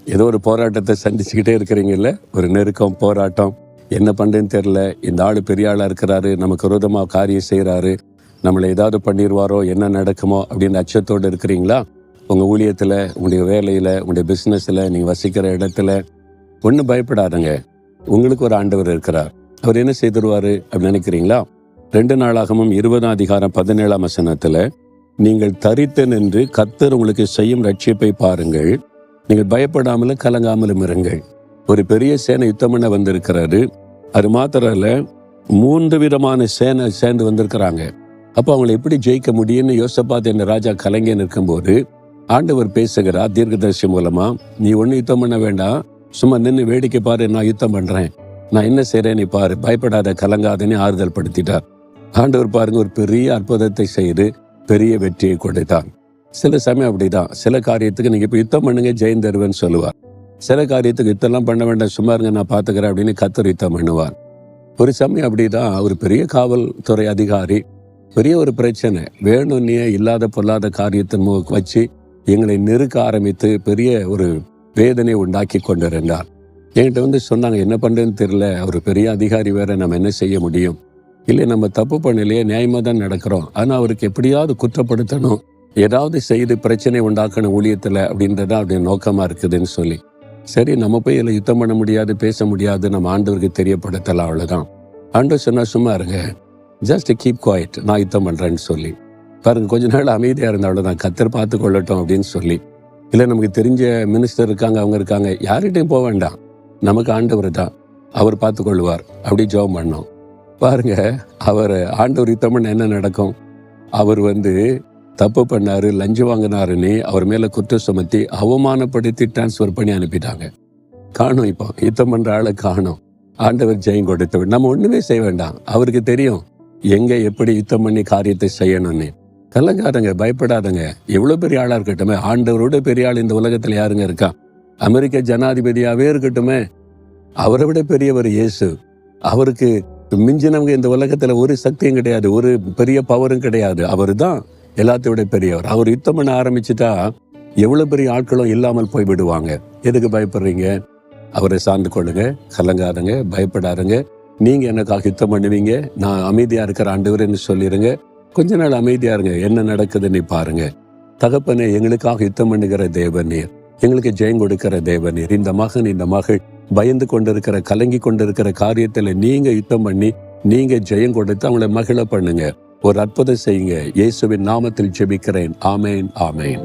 ஏதோ ஒரு போராட்டத்தை சந்திச்சுக்கிட்டே இருக்கிறீங்கல்ல, ஒரு நெருக்கம், போராட்டம், என்ன பண்ணுறதுன்னு தெரில, இந்த ஆள் பெரிய ஆளாக இருக்கிறாரு, நமக்கு விரோதமாக காரியம் செய்கிறாரு, நம்மளை ஏதாவது பண்ணிடுவாரோ, என்ன நடக்குமோ அப்படின்னு அச்சத்தோடு இருக்கிறீங்களா? உங்கள் ஊழியத்தில், உங்களுடைய வேலையில், உங்களுடைய பிஸ்னஸில், நீங்கள் வசிக்கிற இடத்துல ஒன்றும் பயப்படாதுங்க. உங்களுக்கு ஒரு ஆண்டவர் இருக்கிறார். அவர் என்ன செய்திருவார் அப்படின்னு நினைக்கிறீங்களா? 2 நாளாகமும் 20:17 நீங்கள் தரித்து நின்று கர்த்தர் உங்களுக்கு செய்யும் ரட்சிப்பை பாருங்கள், நீங்கள் பயப்படாமலும் கலங்காமலும் இருங்கள். ஒரு பெரிய சேனை யுத்தம் பண்ண வந்திருக்கிறாரு. அது மாத்திரம் இல்லை, 3 விதமான சேனை சேர்ந்து வந்திருக்கிறாங்க. அப்போ அவங்களை எப்படி ஜெயிக்க முடியும்னு யோசபாத் என்ற ராஜா கலங்கி நிற்கும்போது ஆண்டவர் பேசுகிறார் தீர்க்கதரிசி மூலமா, நீ ஒன்றும் யுத்தம் பண்ண வேண்டாம், சும்மா நின்று வேடிக்கை பாரு, நான் யுத்தம் பண்றேன், நான் என்ன செய்றேன் நீ பாரு, பயப்படாத கலங்காதன்னு ஆறுதல் படுத்திட்டார். ஆண்டவர் பாருங்க, ஒரு பெரிய அற்புதத்தை செய்து பெரிய வெற்றியை கொடுத்தார். சில சமயம் அப்படிதான், சில காரியத்துக்கு நீங்க இப்ப யுத்தம் பண்ணுங்க ஜெயம் தருவேன்னு சொல்லுவார். சில காரியத்துக்கு யுத்தம்லாம் பண்ண வேண்டாம், சும்மா இருங்க நான் பாத்துக்கிறேன் அப்படின்னு கர்த்தர் யுத்தம் பண்ணுவார். ஒரு சமயம் அப்படிதான், ஒரு பெரிய காவல்துறை அதிகாரி பெரிய ஒரு பிரச்சனை, வேணும்னே இல்லாத பொல்லாத காரியத்தின் வச்சு எங்களை நெருக்க ஆரம்பித்து பெரிய ஒரு வேதனை உண்டாக்கி கொண்டிருந்தார். என்கிட்ட சொன்னாங்க, என்ன பண்றேன்னு தெரியல, அவர் பெரிய அதிகாரி வேற, நம்ம என்ன செய்ய முடியும், இல்லை நம்ம தப்பு பண்ணலையே, நியாயமா தான் நடக்கிறோம், ஆனா அவருக்கு எப்படியாவது குற்றப்படுத்தணும், ஏதாவது செய்து பிரச்சனை உண்டாக்கணும் ஊழியத்துல அப்படின்றதா அப்படி நோக்கமா இருக்குதுன்னு சொல்லி, சரி நம்ம போய் இதில் யுத்தம் பண்ண முடியாது, பேச முடியாது, நம்ம ஆண்டவருக்கு தெரியப்படுத்தலாம், அவ்வளவுதான். ஆண்டவர் சொன்னா சும்மா இருங்க, ஜஸ்ட் கீப் குவாய்ட், நான் யுத்தம் பண்றேன்னு சொல்லி பாருங்க. கொஞ்ச நாள் அமைதியா இருந்த அவ்வளவுதான், கர்த்தர் பார்த்து கொள்ளட்டும் அப்படின்னு சொல்லி. இல்லை நமக்கு தெரிஞ்ச மினிஸ்டர் இருக்காங்க, அவங்க இருக்காங்க, யார்கிட்டையும் போக வேண்டாம், நமக்கு ஆண்டவர் தான், அவர் பார்த்து கொள்வார், அப்படி ஜெபம் பண்ணோம். பாருங்க, அவர் ஆண்டவர் யுத்தம் பண்ண என்ன நடக்கும்? அவர் தப்பு பண்ணாரு, லஞ்சம் வாங்கினாருன்னு அவர் மேல குற்றம் சுமத்தி அவமானப்படுத்தி டிரான்ஸ்பர் பண்ணி அனுப்பிட்டாங்க. காணும், இப்போ யுத்தம் பண்ற ஆளை காணும். ஆண்டவர் ஜெயம் கொடுத்தவர், நம்ம ஒண்ணுமே செய்ய வேண்டாம், அவருக்கு தெரியும் எங்க எப்படி யுத்தம் பண்ணி காரியத்தை செய்யணும்னு. கலங்காதங்க, பயப்படாதங்க. எவ்வளவு பெரிய ஆளா இருக்கட்டுமே, ஆண்டவரோட பெரிய ஆள் இந்த உலகத்துல யாருங்க இருக்கா? அமெரிக்க ஜனாதிபதியாவே இருக்கட்டுமே, அவரை விட பெரியவர் இயேசு. அவருக்கு மிஞ்சினவங்க இந்த உலகத்துல ஒரு சக்தியும் கிடையாது, ஒரு பெரிய பவரும் கிடையாது. அவர் தான் எல்லாத்தையும் விட பெரியவர். அவர் யுத்தம் பண்ண ஆரம்பிச்சுட்டா எவ்வளவு பெரிய ஆட்களும் இல்லாமல் போய் விடுவாங்க. எதுக்கு பயப்படுறீங்க? அவரை சார்ந்து கொள்ளுங்க, கலங்காதங்க, பயப்படாதுங்க. நீங்க எனக்காக யுத்தம் பண்ணுவீங்க, நான் அமைதியா இருக்கிற ஆண்டவர்னு சொல்லிருங்க. கொஞ்ச நாள் அமைதியா இருங்க, என்ன நடக்குதுன்னு பாருங்க. தகப்பனே, எங்களுக்காக யுத்தம் பண்ணுகிற தேவநீர், எங்களுக்கு ஜெயம் கொடுக்கிற தேவநீர், இந்த மகன் இந்த மகள் பயந்து கொண்டிருக்கிற கலங்கி கொண்டிருக்கிற காரியத்துல நீங்க யுத்தம் பண்ணி நீங்க ஜெயம் கொடுத்து அவங்களை மகிழ பண்ணுங்க. ஒரு அற்புதம் செய்யுங்க. இயேசுவின் நாமத்தில் ஜெபிக்கிறேன். ஆமேன், ஆமேன்.